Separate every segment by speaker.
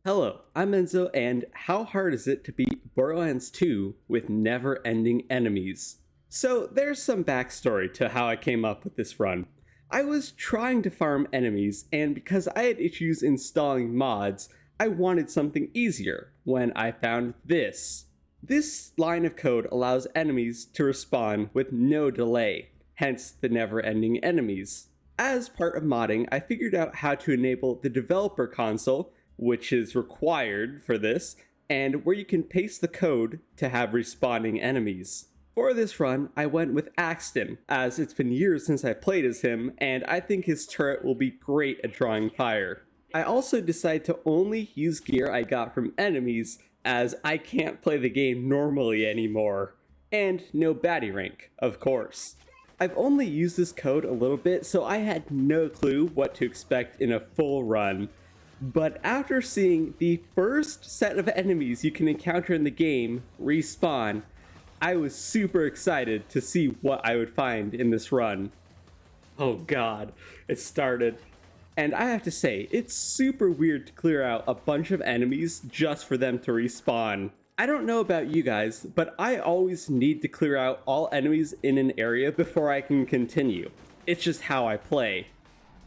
Speaker 1: Hello, I'm Enzo, and how hard is it to beat Borderlands 2 with never-ending enemies? So there's some backstory to how I came up with this run. I was trying to farm enemies, and because I had issues installing mods, I wanted something easier when I found this. This line of code allows enemies to respawn with no delay, hence the never-ending enemies. As part of modding, I figured out how to enable the developer console, which is required for this, and where you can paste the code to have respawning enemies. For this run, I went with Axton, as it's been years since I played as him, and I think his turret will be great at drawing fire. I also decided to only use gear I got from enemies, as I can't play the game normally anymore. And no baddie rank, of course. I've only used this code a little bit, so I had no clue what to expect in a full run. But after seeing the first set of enemies you can encounter in the game respawn, I was super excited to see what I would find in this run. Oh god, it started. And I have to say, it's super weird to clear out a bunch of enemies just for them to respawn. I don't know about you guys, but I always need to clear out all enemies in an area before I can continue. It's just how I play.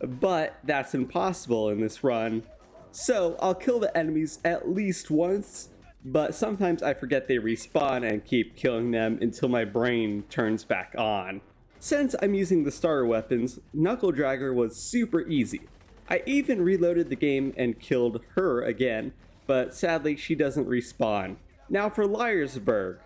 Speaker 1: But that's impossible in this run. So I'll kill the enemies at least once, but sometimes I forget they respawn and keep killing them until my brain turns back on. Since I'm using the starter weapons, Knuckle Dragger was super easy. I even reloaded the game and killed her again, but sadly she doesn't respawn. Now for Liarsburg.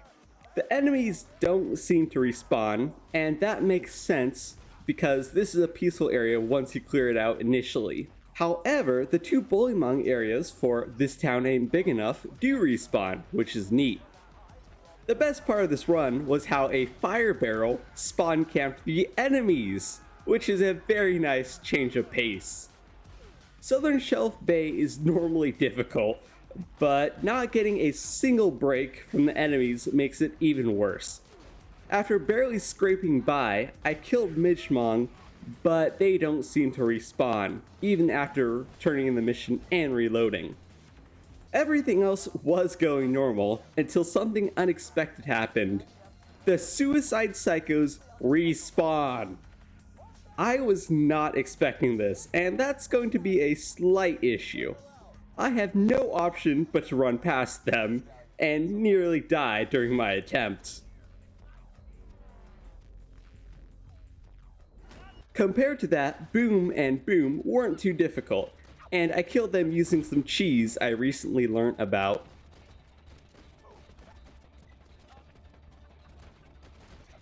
Speaker 1: The enemies don't seem to respawn, and that makes sense because this is a peaceful area once you clear it out initially. However, the two Bullymong areas for This Town Ain't Big Enough do respawn, which is neat. The best part of this run was how a fire barrel spawn camped the enemies, which is a very nice change of pace. Southern Shelf Bay is normally difficult, but not getting a single break from the enemies makes it even worse. After barely scraping by, I killed Midgemong, but they don't seem to respawn, even after turning in the mission and reloading. Everything else was going normal until something unexpected happened. The Suicide Psychos respawn. I was not expecting this, and that's going to be a slight issue. I have no option but to run past them, and nearly die during my attempt. Compared to that, Boom and Boom weren't too difficult, and I killed them using some cheese I recently learned about.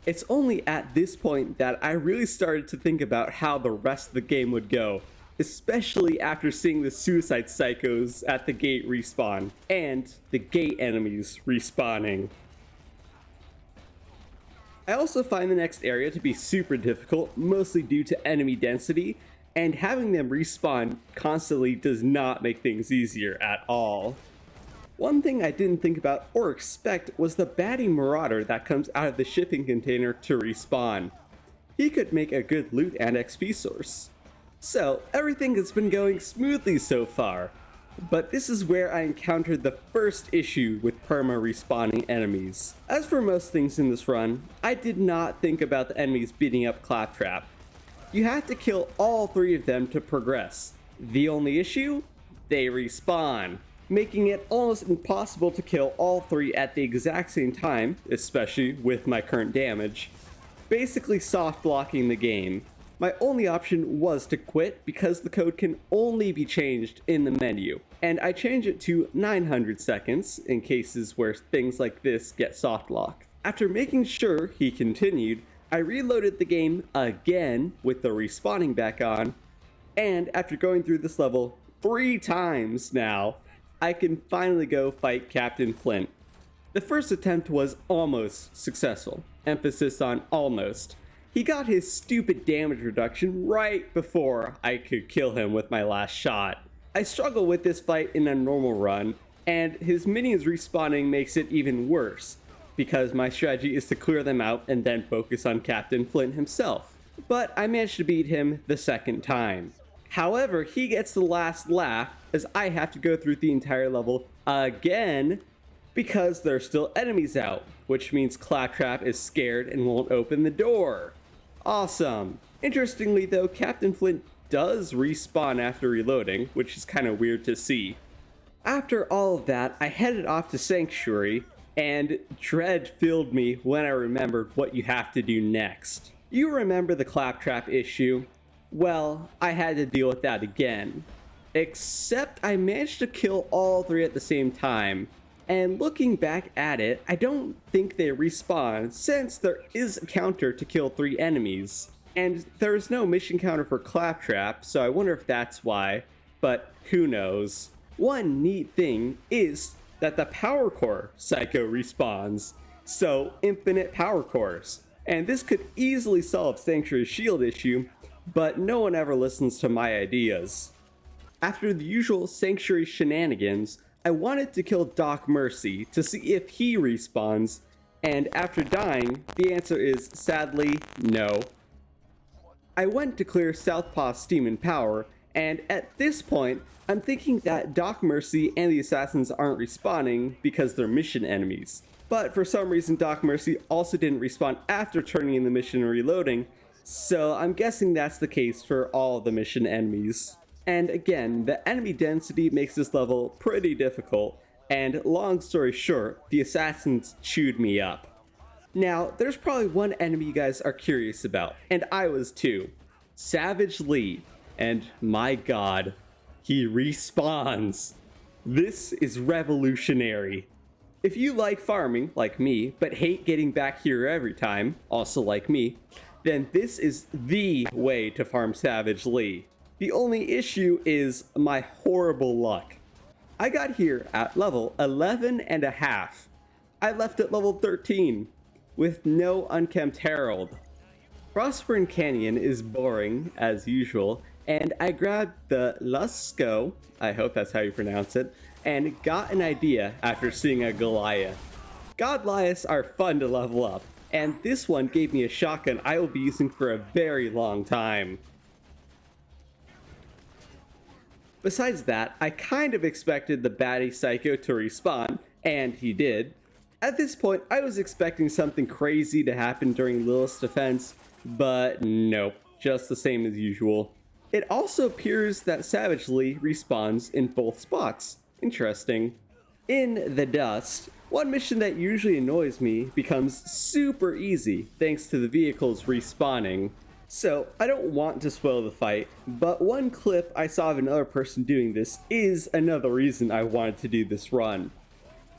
Speaker 1: It's only at this point that I really started to think about how the rest of the game would go, especially after seeing the Suicide Psychos at the gate respawn, and the gate enemies respawning. I also find the next area to be super difficult, mostly due to enemy density, and having them respawn constantly does not make things easier at all. One thing I didn't think about or expect was the baddie marauder that comes out of the shipping container to respawn. He could make a good loot and XP source. So everything has been going smoothly so far, but this is where I encountered the first issue with perma-respawning enemies. As for most things in this run, I did not think about the enemies beating up Claptrap. You have to kill all three of them to progress. The only issue? They respawn, making it almost impossible to kill all three at the exact same time, especially with my current damage, basically soft blocking the game. My only option was to quit because the code can only be changed in the menu, and I change it to 900 seconds in cases where things like this get soft locked. After making sure he continued, I reloaded the game again with the respawning back on, and after going through this level 3 times now, I can finally go fight Captain Flint. The first attempt was almost successful, emphasis on almost. He got his stupid damage reduction right before I could kill him with my last shot. I struggle with this fight in a normal run, and his minions respawning makes it even worse, because my strategy is to clear them out and then focus on Captain Flint himself. But I managed to beat him the second time. However, he gets the last laugh as I have to go through the entire level again because there are still enemies out, which means Claptrap is scared and won't open the door. Awesome. Interestingly though, Captain Flint does respawn after reloading, which is kind of weird to see. After all of that, I headed off to Sanctuary, and dread filled me when I remembered what you have to do next. You remember the Claptrap issue? Well, I had to deal with that again. Except I managed to kill all three at the same time, and looking back at it, I don't think they respawn since there is a counter to kill 3 enemies. And there is no mission counter for Claptrap, so I wonder if that's why, but who knows. One neat thing is that the power core psycho respawns, so infinite power cores. And this could easily solve Sanctuary's shield issue, but no one ever listens to my ideas. After the usual Sanctuary shenanigans, I wanted to kill Doc Mercy to see if he respawns, and after dying, the answer is sadly no. I went to clear Southpaw Steam and Power, and at this point, I'm thinking that Doc Mercy and the assassins aren't respawning because they're mission enemies. But for some reason, Doc Mercy also didn't respawn after turning in the mission and reloading, so I'm guessing that's the case for all of the mission enemies. And again, the enemy density makes this level pretty difficult, and long story short, the assassins chewed me up. Now, there's probably one enemy you guys are curious about, and I was too. Savage Lee, and my god, he respawns. This is revolutionary. If you like farming, like me, but hate getting back here every time, also like me, then this is the way to farm Savage Lee. The only issue is my horrible luck. I got here at level 11 and a half. I left at level 13 with no unkempt herald. Frostburn Canyon is boring as usual, and I grabbed the Lusco, I hope that's how you pronounce it, and got an idea after seeing a Goliath. Godliaths are fun to level up, and this one gave me a shotgun I will be using for a very long time. Besides that, I kind of expected the baddie Psycho to respawn, and he did. At this point, I was expecting something crazy to happen during Lilith's defense, but nope, just the same as usual. It also appears that Savage Lee respawns in both spots. Interesting. In the dust, one mission that usually annoys me becomes super easy thanks to the vehicles respawning. So, I don't want to spoil the fight, but one clip I saw of another person doing this is another reason I wanted to do this run.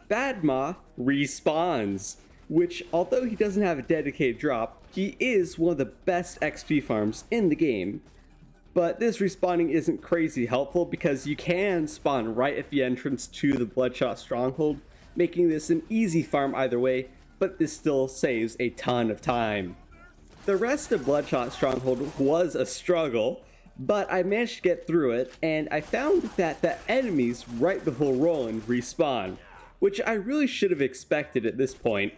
Speaker 1: Badma respawns, which although he doesn't have a dedicated drop, he is one of the best XP farms in the game. But this respawning isn't crazy helpful because you can spawn right at the entrance to the Bloodshot Stronghold, making this an easy farm either way, but this still saves a ton of time. The rest of Bloodshot Stronghold was a struggle, but I managed to get through it, and I found that the enemies right before Roland respawn, which I really should have expected at this point.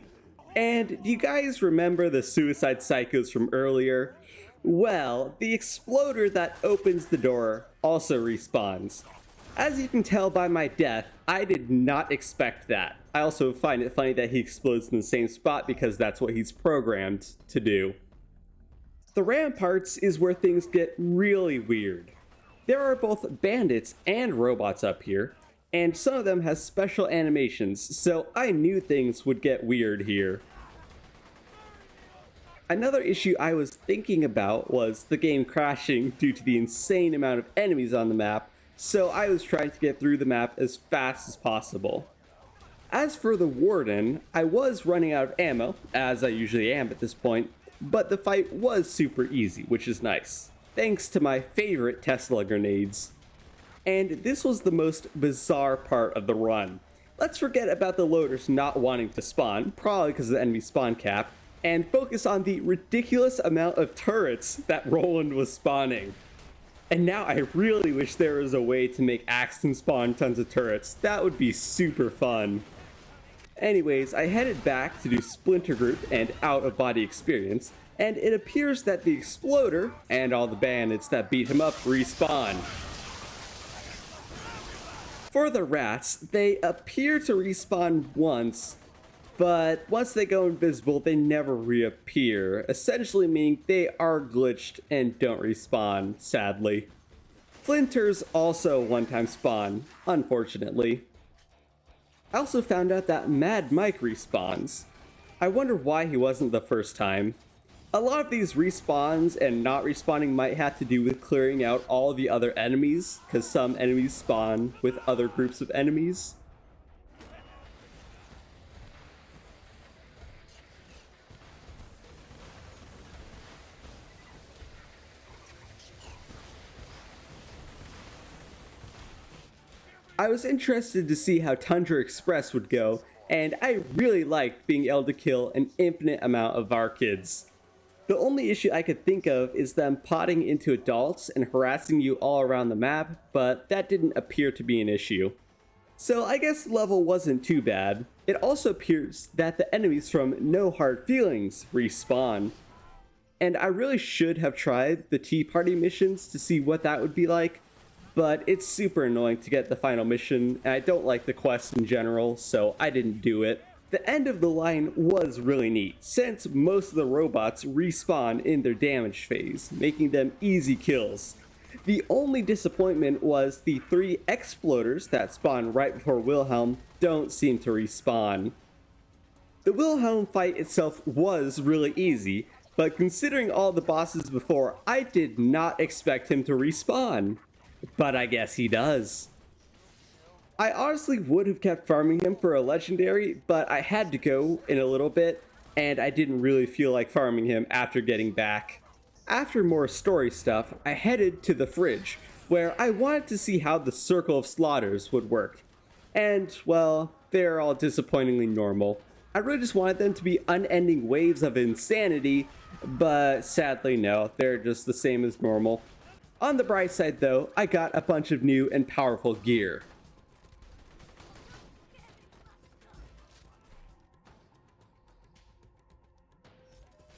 Speaker 1: And do you guys remember the Suicide Psychos from earlier? Well, the exploder that opens the door also respawns. As you can tell by my death, I did not expect that. I also find it funny that he explodes in the same spot because that's what he's programmed to do. The ramparts is where things get really weird. There are both bandits and robots up here, and some of them has special animations, so I knew things would get weird here. Another issue I was thinking about was the game crashing due to the insane amount of enemies on the map, so I was trying to get through the map as fast as possible. As for the Warden, I was running out of ammo, as I usually am at this point, but the fight was super easy, which is nice, thanks to my favorite Tesla grenades. And this was the most bizarre part of the run. Let's forget about the loaders not wanting to spawn, probably because of the enemy spawn cap, and focus on the ridiculous amount of turrets that Roland was spawning. And now I really wish there was a way to make Axton spawn tons of turrets. That would be super fun. Anyways, I headed back to do Splinter Group and Out of Body Experience, and it appears that the exploder and all the bandits that beat him up respawn. For the rats, they appear to respawn once, but once they go invisible, they never reappear, essentially meaning they are glitched and don't respawn, sadly. Flinters also one-time spawn, unfortunately. I also found out that Mad Mike respawns. I wonder why he wasn't the first time. A lot of these respawns and not respawning might have to do with clearing out all the other enemies, because some enemies spawn with other groups of enemies. I was interested to see how Tundra Express would go, and I really liked being able to kill an infinite amount of our kids. The only issue I could think of is them potting into adults and harassing you all around the map, but that didn't appear to be an issue. So I guess the level wasn't too bad. It also appears that the enemies from No Hard Feelings respawn. And I really should have tried the Tea Party missions to see what that would be like, but it's super annoying to get the final mission, and I don't like the quest in general, so I didn't do it. The end of the line was really neat, since most of the robots respawn in their damage phase, making them easy kills. The only disappointment was the 3 exploders that spawn right before Wilhelm don't seem to respawn. The Wilhelm fight itself was really easy, but considering all the bosses before, I did not expect him to respawn. But I guess he does. I honestly would have kept farming him for a legendary, but I had to go in a little bit, and I didn't really feel like farming him after getting back. After more story stuff, I headed to the fridge, where I wanted to see how the Circle of Slaughters would work. And, well, they're all disappointingly normal. I really just wanted them to be unending waves of insanity, but sadly no, they're just the same as normal. On the bright side though, I got a bunch of new and powerful gear.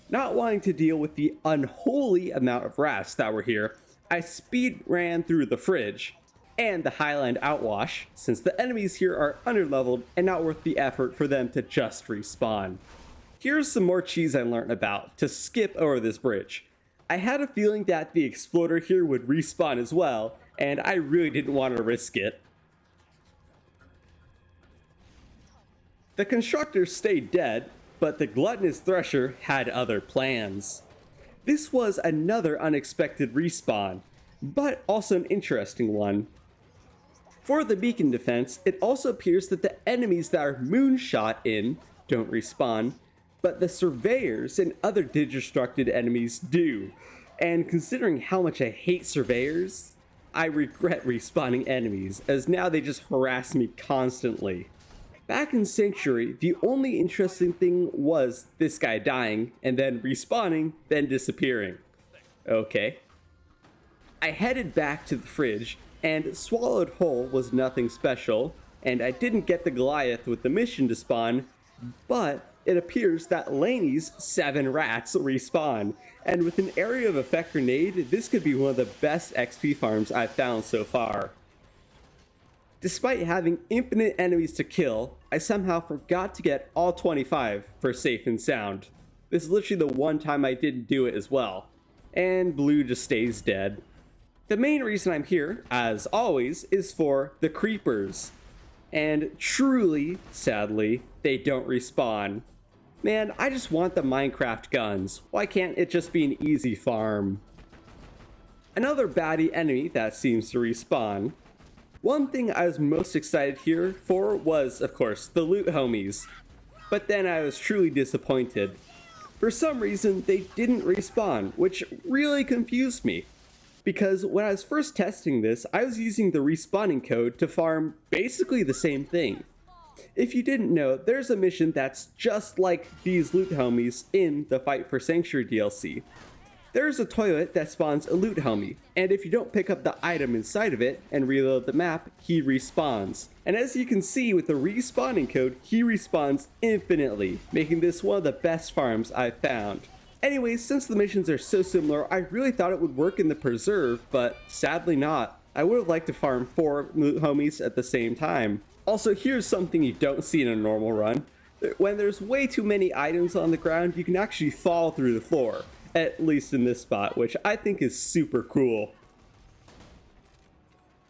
Speaker 1: Not wanting to deal with the unholy amount of rats that were here, I speed ran through the fridge and the Highland Outwash, since the enemies here are underleveled and not worth the effort for them to just respawn. Here's some more cheese I learned about to skip over this bridge. I had a feeling that the exploder here would respawn as well, and I really didn't want to risk it. The constructor stayed dead, but the gluttonous Thresher had other plans. This was another unexpected respawn, but also an interesting one. For the beacon defense, it also appears that the enemies that are moonshot in don't respawn, but the surveyors and other Digistructed enemies do. And considering how much I hate surveyors, I regret respawning enemies, as now they just harass me constantly. Back in Sanctuary, the only interesting thing was this guy dying, and then respawning, then disappearing. Okay. I headed back to the fridge, and Swallowed Whole was nothing special, and I didn't get the Goliath with the mission to spawn, but it appears that Laney's 7 rats respawn, and with an area of effect grenade, this could be one of the best XP farms I've found so far. Despite having infinite enemies to kill, I somehow forgot to get all 25 for safe and sound. This is literally the one time I didn't do it as well. And Blue just stays dead. The main reason I'm here, as always, is for the creepers. And truly, sadly, they don't respawn. Man, I just want the Minecraft guns. Why can't it just be an easy farm? Another baddie enemy that seems to respawn. One thing I was most excited here for was, of course, the loot homies. But then I was truly disappointed. For some reason, they didn't respawn, which really confused me. Because when I was first testing this, I was using the respawning code to farm basically the same thing. If you didn't know, there's a mission that's just like these loot homies in the Fight for Sanctuary DLC. There's a toilet that spawns a loot homie, and if you don't pick up the item inside of it and reload the map, he respawns. And as you can see with the respawning code, he respawns infinitely, making this one of the best farms I've found. Anyways, since the missions are so similar, I really thought it would work in the preserve, but sadly not. I would have liked to farm 4 homies at the same time. Also, here's something you don't see in a normal run. When there's way too many items on the ground, you can actually fall through the floor. At least in this spot, which I think is super cool.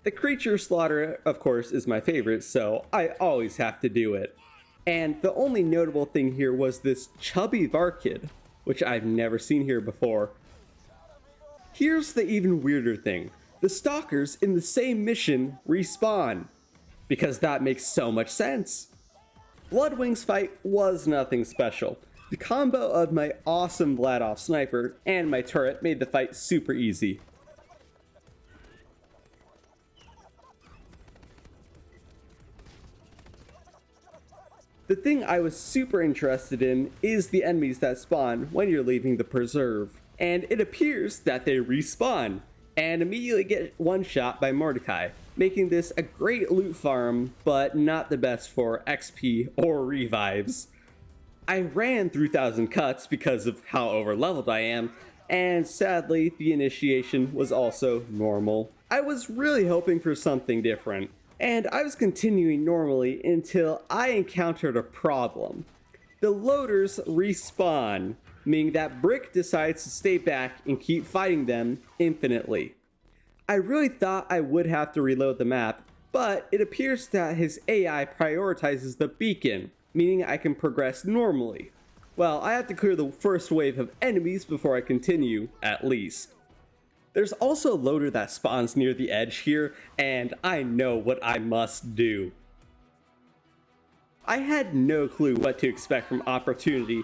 Speaker 1: The creature slaughter, of course, is my favorite, so I always have to do it. And the only notable thing here was this chubby Varkid, which I've never seen here before. Here's the even weirder thing. The stalkers in the same mission respawn, because that makes so much sense. Bloodwing's fight was nothing special. The combo of my awesome Vladoff sniper and my turret made the fight super easy. The thing I was super interested in is the enemies that spawn when you're leaving the preserve. And it appears that they respawn and immediately get one shot by Mordecai, making this a great loot farm, but not the best for XP or revives. I ran through 1000 cuts because of how overleveled I am, and sadly the initiation was also normal. I was really hoping for something different, and I was continuing normally until I encountered a problem. The loaders respawn, meaning that Brick decides to stay back and keep fighting them infinitely. I really thought I would have to reload the map, but it appears that his AI prioritizes the beacon, meaning I can progress normally. Well, I have to clear the first wave of enemies before I continue, at least. There's also a loader that spawns near the edge here, and I know what I must do. I had no clue what to expect from Opportunity.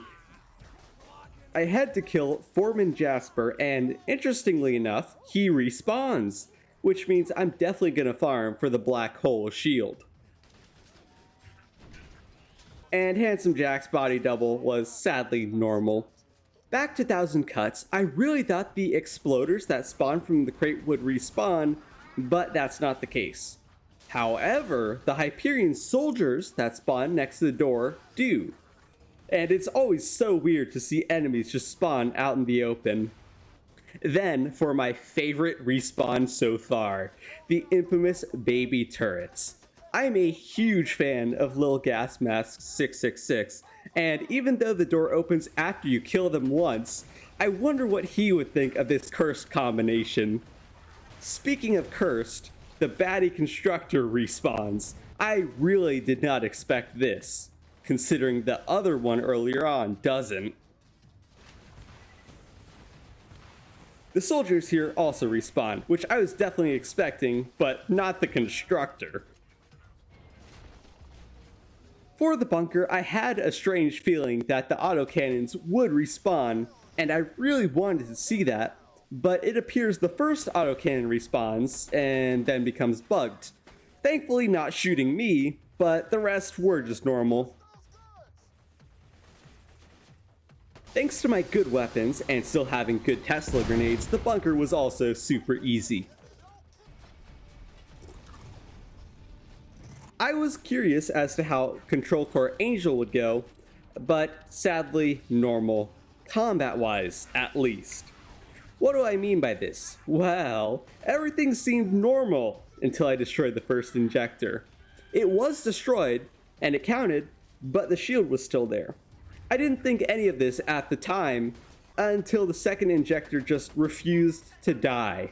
Speaker 1: I had to kill Foreman Jasper, and interestingly enough, he respawns, which means I'm definitely gonna farm for the Black Hole Shield. And Handsome Jack's body double was sadly normal. Back to 1000 cuts, I really thought the exploders that spawned from the crate would respawn, but that's not the case. However, the Hyperion soldiers that spawn next to the door do. And it's always so weird to see enemies just spawn out in the open. Then, for my favorite respawn so far, the infamous baby turrets. I'm a huge fan of Lil Gas Mask 666, and even though the door opens after you kill them once, I wonder what he would think of this cursed combination. Speaking of cursed, the baddie constructor respawns. I really did not expect this, considering the other one earlier on doesn't. The soldiers here also respawn, which I was definitely expecting, but not the constructor. For the bunker, I had a strange feeling that the autocannons would respawn, and I really wanted to see that, but it appears the first autocannon respawns and then becomes bugged. Thankfully not shooting me, but the rest were just normal. Thanks to my good weapons and still having good Tesla grenades, the bunker was also super easy. I was curious as to how Control Core Angel would go, but sadly normal, combat-wise at least. What do I mean by this? Well, everything seemed normal until I destroyed the first injector. It was destroyed, and it counted, but the shield was still there. I didn't think any of this at the time until the second injector just refused to die.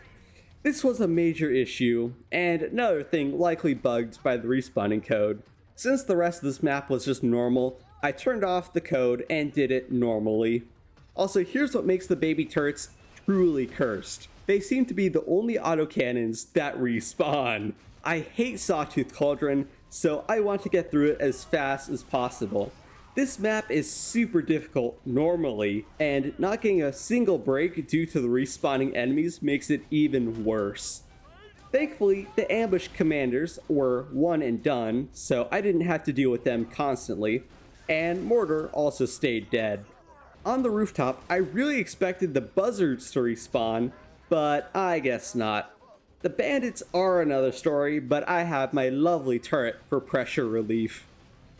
Speaker 1: This was a major issue, and another thing likely bugged by the respawning code. Since the rest of this map was just normal, I turned off the code and did it normally. Also, here's what makes the baby turrets truly cursed. They seem to be the only autocannons that respawn. I hate Sawtooth Cauldron, so I want to get through it as fast as possible. This map is super difficult normally, and not getting a single break due to the respawning enemies makes it even worse. Thankfully, the ambush commanders were one and done, so I didn't have to deal with them constantly, and Mortar also stayed dead. On the rooftop, I really expected the buzzards to respawn, but I guess not. The bandits are another story, but I have my lovely turret for pressure relief.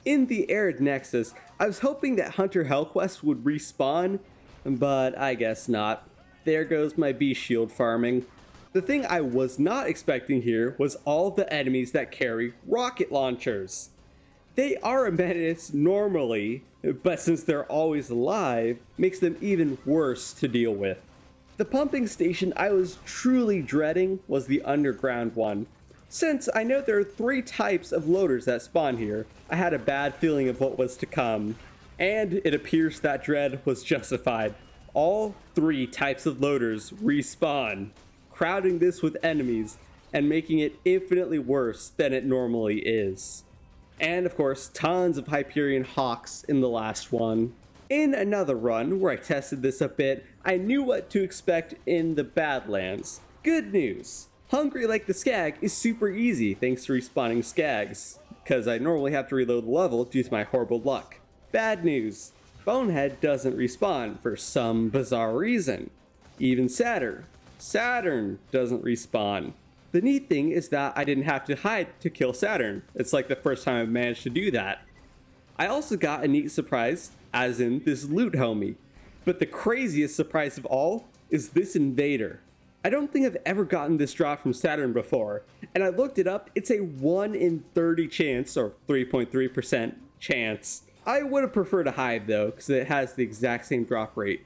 Speaker 1: In the Arid Nexus, I was hoping that Hunter Hellquest would respawn, But I guess not. There goes my beast shield farming. The thing I was not expecting here was all the enemies that carry rocket launchers. They are a menace normally, but since they're always alive, makes them even worse to deal with. The pumping station I was truly dreading was the underground one. Since I know there are 3 types of loaders that spawn here, I had a bad feeling of what was to come. And it appears that dread was justified. All 3 types of loaders respawn, crowding this with enemies and making it infinitely worse than it normally is. And of course, tons of Hyperion Hawks in the last one. In another run where I tested this a bit, I knew what to expect in the Badlands. Good news! Hungry Like the Skag is super easy thanks to respawning Skags, because I normally have to reload the level due to my horrible luck. Bad news! Bonehead doesn't respawn for some bizarre reason. Even Saturn doesn't respawn. The neat thing is that I didn't have to hide to kill Saturn. It's like the first time I've managed to do that. I also got a neat surprise, as in this loot homie. But the craziest surprise of all is this invader. I don't think I've ever gotten this drop from Saturn before, and I looked it up, it's a 1 in 30 chance, or 3.3% chance. I would have preferred a hive though, because it has the exact same drop rate.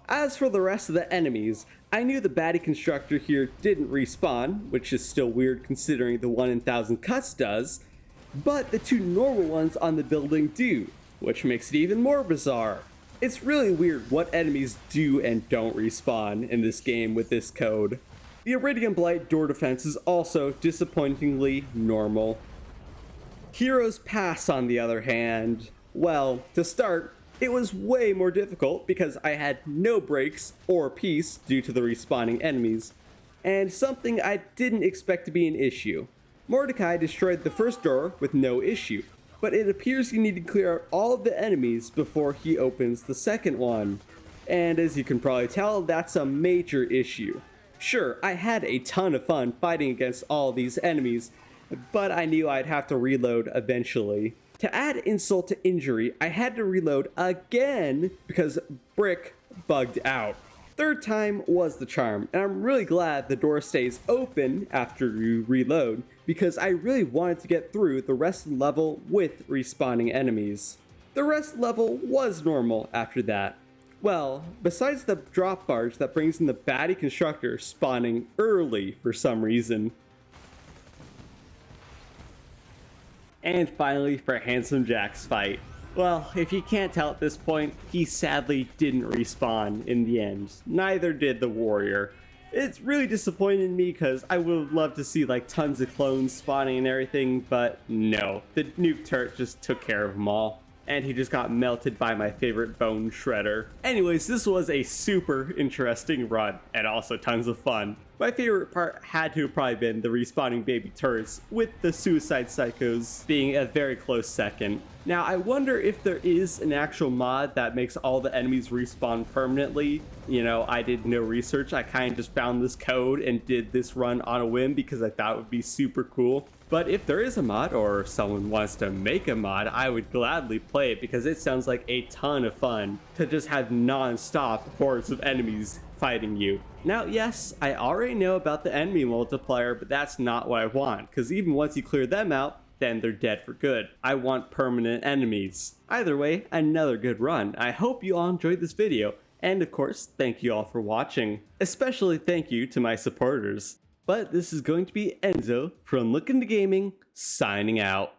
Speaker 1: As for the rest of the enemies, I knew the baddie constructor here didn't respawn, which is still weird considering the 1 in 1000 cuts does, but the 2 normal ones on the building do, which makes it even more bizarre. It's really weird what enemies do and don't respawn in this game with this code. The Iridium Blight door defense is also disappointingly normal. Heroes Pass, on the other hand, well, to start, it was way more difficult because I had no breaks or peace due to the respawning enemies, and something I didn't expect to be an issue. Mordecai destroyed the first door with no issue, but it appears you need to clear out all of the enemies before he opens the second one. And as you can probably tell, that's a major issue. Sure, I had a ton of fun fighting against all these enemies, but I knew I'd have to reload eventually. To add insult to injury, I had to reload again because Brick bugged out. Third time was the charm, and I'm really glad the door stays open after you reload because I really wanted to get through the rest of the level with respawning enemies. The rest of the level was normal after that. Well, besides the drop barge that brings in the baddie constructor spawning early for some reason. And finally, for Handsome Jack's fight. Well, if you can't tell at this point, he sadly didn't respawn in the end. Neither did the warrior. It's really disappointing me because I would have loved to see like tons of clones spawning and everything, but no. The nuke turret just took care of them all. And he just got melted by my favorite bone shredder. Anyways, this was a super interesting run and also tons of fun. My favorite part had to have probably been the respawning baby turrets, with the suicide psychos being a very close second. Now I wonder if there is an actual mod that makes all the enemies respawn permanently. You know, I did no research, I kind of just found this code and did this run on a whim because I thought it would be super cool. But if there is a mod, or someone wants to make a mod, I would gladly play it because it sounds like a ton of fun to just have non-stop hordes of enemies fighting you. Now, yes, I already know about the enemy multiplier, but that's not what I want, because even once you clear them out, then they're dead for good. I want permanent enemies. Either way, another good run. I hope you all enjoyed this video, and of course, thank you all for watching. Especially thank you to my supporters. But this is going to be Enzo from LookIntoGaming, signing out.